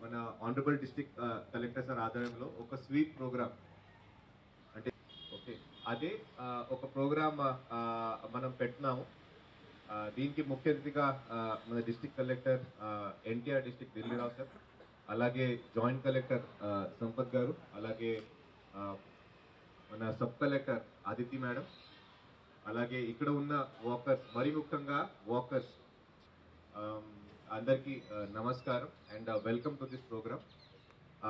మన honourable district collector sir ఆధ్వర్యంలో ఒక స్వీప్ ప్రోగ్రామ్ అంటే ఓకే అదే ఒక ప్రోగ్రామ్ మనం పెట్టినాము. దీనికి ముఖ్య అతిథిగా మన district collector NTR district Dilli Rao sir, అలాగే జాయింట్ కలెక్టర్ సంపత్ గారు, అలాగే మన సబ్ కలెక్టర్ ఆదిత్య మేడం, అలాగే ఇక్కడ ఉన్న వాకర్స్, మరి ముఖ్యంగా వాకర్స్ అందరికీ నమస్కారం and welcome to this program.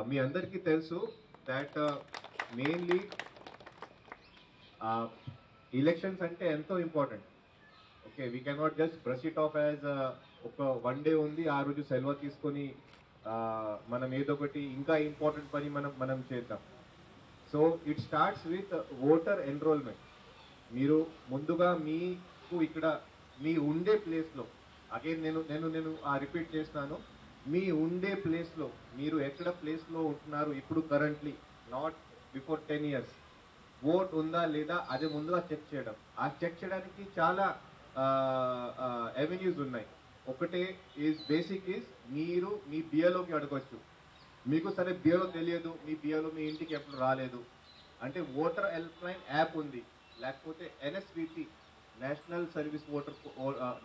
మీ అందరికీ తెలుసు దాట్ మెయిన్లీ ఎలక్షన్స్ అంటే ఎంతో important. Okay, we cannot just brush it off as ఒక వన్ డే ఉంది, ఆ రోజు సెలవు తీసుకొని మనం ఏదో ఒకటి ఇంకా ఇంపార్టెంట్ పని మనం చేద్దాం. So it starts with voter enrolment. మీరు ముందుగా మీకు ఇక్కడ మీ ఉండే ప్లేస్లో, అగైన్ నేను రిపీట్ చేస్తున్నాను, మీ ఉండే ప్లేస్లో మీరు ఎక్కడ ప్లేస్లో ఉంటున్నారు ఇప్పుడు currently, not before 10 years, vote ఉందా లేదా అది ముందుగా చెక్ చేయడం. ఆ చెక్ చేయడానికి చాలా అవెన్యూస్ ఉన్నాయి. ఒకటే ఈజ్ బేసిక్ ఈజ్ మీరు మీ బిఏలోకి అడగవచ్చు. మీకు సరే బిఏలో తెలియదు, మీ బిఏలో మీ ఇంటికి ఎప్పుడు రాలేదు అంటే ఓటర్ హెల్ప్ లైన్ యాప్ ఉంది, లేకపోతే NSVP national service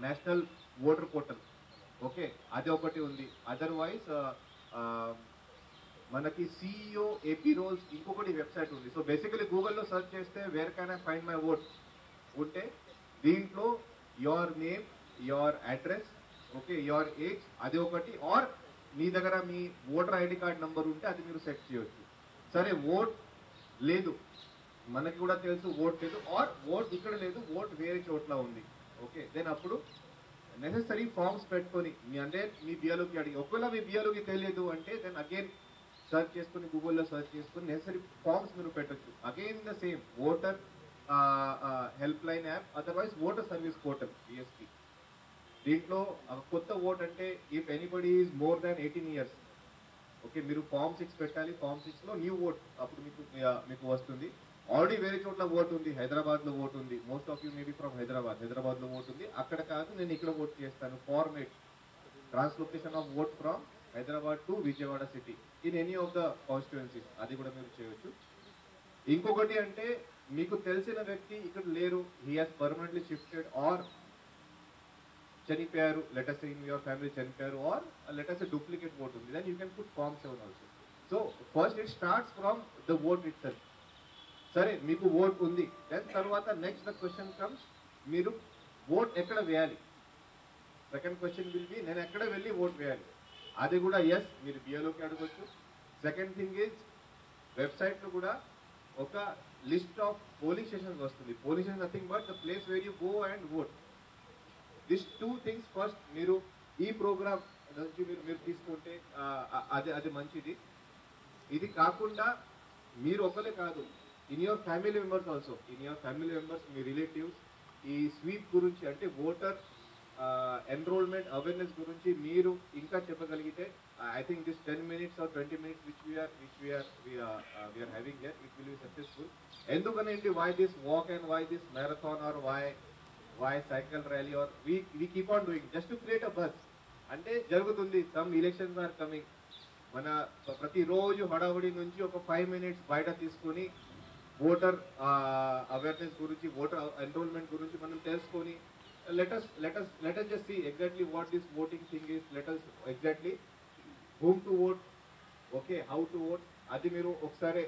national voter portal, okay అది ఒకటి ఉంది. అదర్వైజ్ మనకి సిఇఓ ఏపీ రోల్స్ ఇంకొకటి వెబ్సైట్ ఉంది. సో బేసికలీ గూగుల్లో సెర్చ్ చేస్తే where can I find my vote ఉంటే దీంట్లో your name, your address, okay your age అది ఒకటి, ఆర్ మీ దగ్గర మీ ఓటర్ ఐడి కార్డ్ నంబర్ ఉంటే అది మీరు సెట్ చేయవచ్చు. సరే ఓట్ లేదు, మనకి కూడా తెలుసు ఓట్ లేదు, ఆర్ ఓట్ ఇక్కడ లేదు, ఓట్ వేరే చోట్ల ఉంది, ఓకే దెన్ అప్పుడు నెసెసరీ ఫార్మ్స్ పెట్టుకొని మీ బిఏలోకి అడిగి, ఒకవేళ మీ బిఏలోకి తెలియదు అంటే దెన్ అగైన్ సర్చ్ చేసుకుని గూగుల్లో సర్చ్ చేసుకుని నెసరీ ఫార్మ్స్ మీరు పెట్టచ్చు. Again the same voter help line app, otherwise voter service portal BSP. దీంట్లో కొత్త ఓట్ అంటే if anybody is more than 18 years, okay మీరు ఫార్మ్ 6 పెట్టాలి. ఫార్మ్ 6లో న్యూ ఓట్ అప్పుడు మీకు వస్తుంది. ఆల్రెడీ వేరే చోట్ల ఓట్ ఉంది, హైదరాబాద్ లో ఓట్ ఉంది, most of you maybe from Hyderabad లో ఓట్ ఉంది, అక్కడ కాదు నేను ఇక్కడ ఓట్ చేస్తాను. Format translocation of vote from Hyderabad to Vijayawada city in any of the constituencies, అది కూడా మీరు చేయొచ్చు. ఇంకొకటి అంటే మీకు తెలిసిన వ్యక్తి ఇక్కడ లేరు, he has permanently shifted or చనిపోయారు, లెటర్స్ ఇన్ యువర్ ఫ్యామిలీ చనిపోయారు, ఆర్ లెటర్స్ డూప్లికేట్ ఓట్ ఉంది, then you can put form 7 also. So first it starts from the vote itself. సరే మీకు ఓట్ ఉంది, దెన్ తర్వాత నెక్స్ట్ ద క్వశ్చన్ కమ్స్, మీరు vote ఎక్కడ వేయాలి. సెకండ్ క్వశ్చన్ విల్ బి నేను ఎక్కడ వెళ్ళి ఓట్ వేయాలి, అది కూడా ఎస్ మీరు బిఏలోకి అడగొచ్చు. సెకండ్ థింగ్ ఈజ్ వెబ్సైట్లో కూడా ఒక లిస్ట్ ఆఫ్ పోలింగ్ స్టేషన్స్ వస్తుంది. Polling station nothing but the place where you go and vote. This 2 things first మీరు ఈ ప్రోగ్రామ్ నుంచి మీరు తీసుకుంటే అది మంచిది. ఇది కాకుండా మీరు ఒకరే కాదు, in your family members also, me relatives ఈ స్వీప్ గురించి అంటే ఓటర్ ఎన్రోల్మెంట్ అవేర్నెస్ గురించి మీరు ఇంకా చెప్పగలిగితే I think this 10 minutes or 20 minutes which we are having here, it will be successful. ఎందుకనండి why this walk and why this marathon or why cycle rally or we keep on doing just to create a buzz అంటే జరుగుతుంది. Some elections are coming, మన ప్రతిరోజు హడావుడి నుంచి ఒక 5 minutes బయట తీసుకొని voter awareness గురించి, ఓటర్ ఎన్రోల్మెంట్ గురించి మనం తెలుసుకొని let us just see exactly what this voting thing is. Let us exactly whom to vote, okay, how to vote, అది మీరు ఒకసారి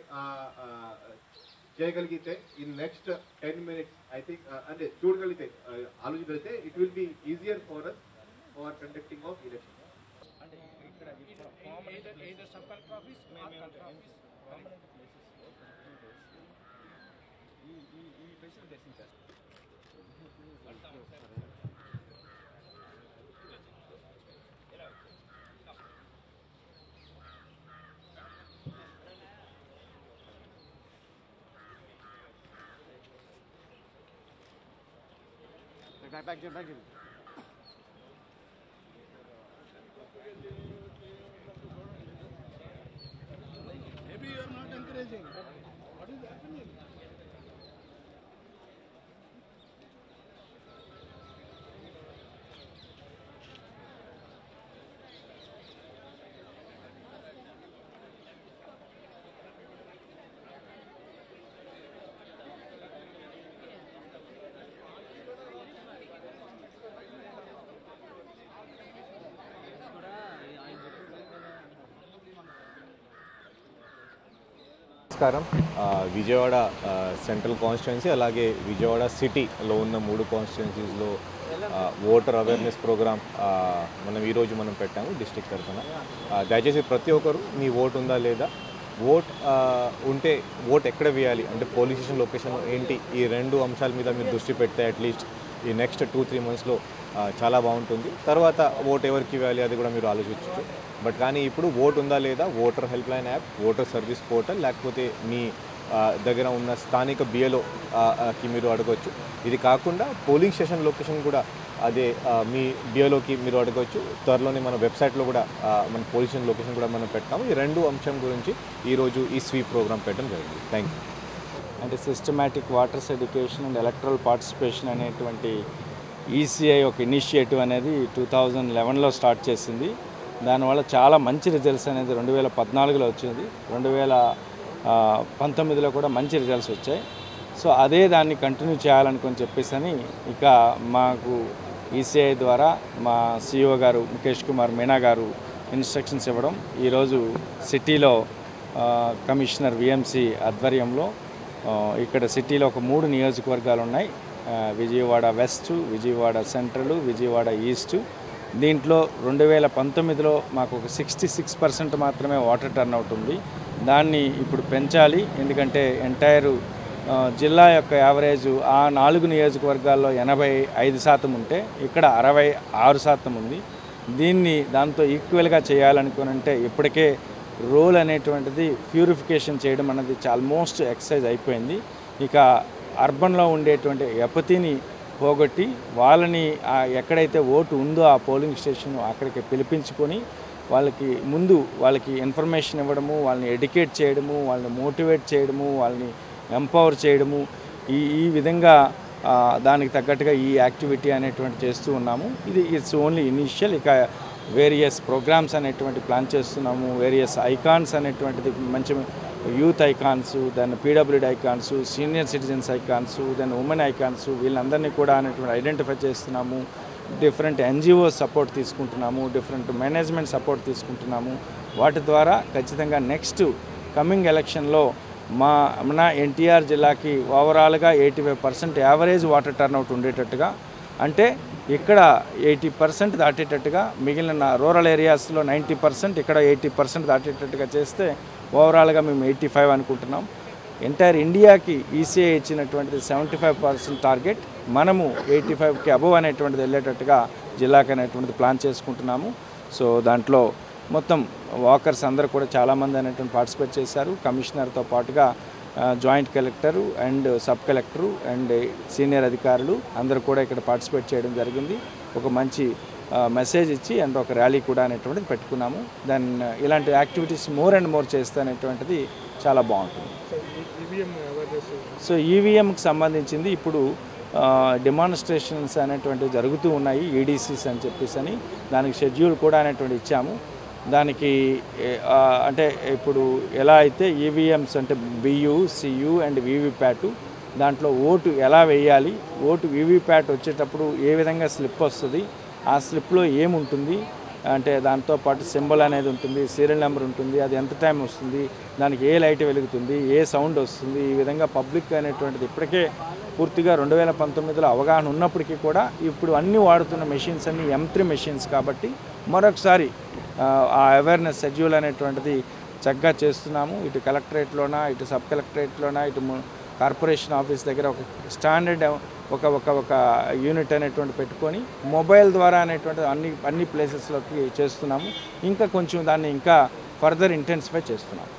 చేయగలిగితే in next 10 minutes I think అంటే చూడగలిగితే ఆలోచించగలిగితే it will be easier for us for conducting of elections. అంటే ఇక్కడ sub collector office, collector office, Maybe you are not encouraging. What is happening? నమస్కారం. విజయవాడ సెంట్రల్ కాన్స్టిట్యుయెన్సీ అలాగే విజయవాడ సిటీలో ఉన్న 3 కాన్స్టిట్యుయెన్సీస్లో ఓటర్ అవేర్నెస్ ప్రోగ్రామ్ మనం పెట్టాము డిస్ట్రిక్ట్ తరఫున. దయచేసి ప్రతి ఒక్కరు మీ ఓటు ఉందా లేదా, ఓట్ ఉంటే ఓట్ ఎక్కడ వేయాలి అంటే పోలీస్ స్టేషన్ లొకేషన్ ఏంటి, ఈ 2 అంశాల మీద మీరు దృష్టి పెడితే అట్లీస్ట్ ఈ నెక్స్ట్ 2-3 మంత్స్లో చాలా బాగుంటుంది. తర్వాత ఓట్ ఎవరికి వేయాలి అది కూడా మీరు ఆలోచించవచ్చు. బట్ కానీ ఇప్పుడు ఓట్ ఉందా లేదా, voter help line app, voter service portal, లేకపోతే మీ దగ్గర ఉన్న స్థానిక బిఏలోకి మీరు అడగవచ్చు. ఇది కాకుండా పోలింగ్ స్టేషన్ లొకేషన్ కూడా అదే మీ బిఏలోకి మీరు అడగవచ్చు. త్వరలోనే మన వెబ్సైట్లో కూడా మన పోలింగ్ స్టేషన్ లొకేషన్ కూడా మనం పెట్టాము. ఈ 2 అంశం గురించి ఈరోజు ఈ స్వీప్ ప్రోగ్రామ్ పెట్టడం జరిగింది. Thank you. అంటే systematic waters education and electoral participation అనేటువంటి ఈసీఐ ఒక ఇనిషియేటివ్ అనేది 2011లో స్టార్ట్ చేసింది. దానివల్ల చాలా మంచి రిజల్ట్స్ అనేది 2014లో వచ్చింది. 2019లో కూడా మంచి రిజల్ట్స్ వచ్చాయి. సో అదే దాన్ని కంటిన్యూ చేయాలనుకొని చెప్పేసి ఇక మాకు ఈసీఐ ద్వారా మా సిఇఓ గారు ముఖేష్ కుమార్ మీనా గారు ఇన్స్ట్రక్షన్స్ ఇవ్వడం, ఈరోజు సిటీలో కమిషనర్ విఎంసి ఆధ్వర్యంలో ఇక్కడ సిటీలో ఒక 3 నియోజకవర్గాలు ఉన్నాయి. Vijayawada west, Vijayawada central, Vijayawada east. దీంట్లో 2019లో మాకు ఒక 66% మాత్రమే వాటర్ టర్న్అవుట్ ఉంది. దాన్ని ఇప్పుడు పెంచాలి. ఎందుకంటే ఎంటైర్ జిల్లా యొక్క యావరేజ్ ఆ 4 నియోజకవర్గాల్లో 85% ఉంటే ఇక్కడ 66% ఉంది. దీన్ని దాంతో ఈక్వల్గా చేయాలనుకునంటే ఇప్పటికే రోల్ అనేటువంటిది ప్యూరిఫికేషన్ చేయడం అనేది ఆల్మోస్ట్ ఎక్సర్సైజ్ అయిపోయింది. ఇక అర్బన్లో ఉండేటువంటి ఎపతిని పోగొట్టి వాళ్ళని ఎక్కడైతే ఓటు ఉందో ఆ పోలింగ్ స్టేషన్ అక్కడికి పిలిపించుకొని వాళ్ళకి ఇన్ఫర్మేషన్ ఇవ్వడము, వాళ్ళని ఎడ్యుకేట్ చేయడము, వాళ్ళని మోటివేట్ చేయడము, వాళ్ళని ఎంపవర్ చేయడము, ఈ విధంగా దానికి తగ్గట్టుగా ఈ యాక్టివిటీ అనేటువంటి చేస్తూ ఉన్నాము. It's only initial. ఇక వేరియస్ ప్రోగ్రామ్స్ అనేటువంటి ప్లాన్ చేస్తున్నాము. వేరియస్ ఐకాన్స్ అనేటువంటిది మంచి youth icons, then PWD icons, senior citizens icons, then women icons, వీళ్ళందరినీ కూడా అనేటువంటి ఐడెంటిఫై చేస్తున్నాము. డిఫరెంట్ ఎన్జిఓస్ సపోర్ట్ తీసుకుంటున్నాము, డిఫరెంట్ మేనేజ్మెంట్ సపోర్ట్ తీసుకుంటున్నాము. వాటి ద్వారా ఖచ్చితంగా నెక్స్ట్ కమింగ్ ఎలక్షన్లో మన ఎన్టీఆర్ జిల్లాకి ఓవరాల్గా 85% యావరేజ్ వాటర్ టర్న్అవుట్ ఉండేటట్టుగా, అంటే ఇక్కడ 80% దాటేటట్టుగా, మిగిలిన రూరల్ ఏరియాస్లో 90%, ఇక్కడ 80% దాటేటట్టుగా చేస్తే ఓవరాల్గా మేము 85 అనుకుంటున్నాం. ఎంటైర్ ఇండియాకి ఈసీఐ ఇచ్చినటువంటిది 75% టార్గెట్. మనము 85కి అబవ్ అనేటువంటిది వెళ్ళేటట్టుగా జిల్లాకి అనేటువంటిది ప్లాన్ చేసుకుంటున్నాము. సో దాంట్లో మొత్తం వాకర్స్ అందరూ కూడా చాలామంది అనేటువంటి పార్టిసిపేట్ చేశారు. కమిషనర్తో పాటుగా joint collector and sub collector and senior అధికారులు అందరూ కూడా ఇక్కడ పార్టిసిపేట్ చేయడం జరిగింది. ఒక మంచి మెసేజ్ ఇచ్చి అండ్ ఒక ర్యాలీ కూడా అనేటువంటిది పెట్టుకున్నాము. దెన్ ఇలాంటి యాక్టివిటీస్ మోర్ అండ్ మోర్ చేస్తే అనేటువంటిది చాలా బాగుంటుంది. సో ఈవీఎంకి సంబంధించింది ఇప్పుడు డెమాన్స్ట్రేషన్స్ అనేటువంటివి జరుగుతూ ఉన్నాయి, ఈడీసీస్ అని చెప్పేసి దానికి షెడ్యూల్ కూడా అనేటువంటి ఇచ్చాము. దానికి అంటే ఇప్పుడు ఎలా అయితే ఈవీఎంస్ అంటే బియు, సియు అండ్ వీవీప్యాటు, దాంట్లో ఓటు ఎలా వేయాలి, ఓటు వీవీప్యాట్ వచ్చేటప్పుడు ఏ విధంగా స్లిప్ వస్తుంది, ఆ స్లిప్లో ఏముంటుంది అంటే దాంతోపాటు సింబల్ అనేది ఉంటుంది, సీరియల్ నెంబర్ ఉంటుంది, అది ఎంత టైం వస్తుంది, దానికి ఏ లైట్ వెలుగుతుంది, ఏ సౌండ్ వస్తుంది, ఈ విధంగా పబ్లిక్ అనేటువంటిది ఇప్పటికే పూర్తిగా 2019లో అవగాహన ఉన్నప్పటికీ కూడా ఇప్పుడు అన్నీ వాడుతున్న మెషిన్స్ అన్నీ M3 మెషిన్స్ కాబట్టి మరొకసారి ఆ అవేర్నెస్ షెడ్యూల్ అనేటువంటిది చక్కగా చేస్తున్నాము. ఇటు కలెక్టరేట్లోనా, ఇటు సబ్ కలెక్టరేట్లోనా, ఇటు కార్పొరేషన్ ఆఫీస్ దగ్గర ఒక స్టాండర్డ్ ఒక యూనిట్ అనేటువంటి పెట్టుకొని మొబైల్ ద్వారా అనేటువంటి అన్ని ప్లేసెస్లోకి చేస్తున్నాము. ఇంకా కొంచెం దాన్ని ఇంకా ఫర్దర్ ఇంటెన్సిఫై చేస్తున్నాము.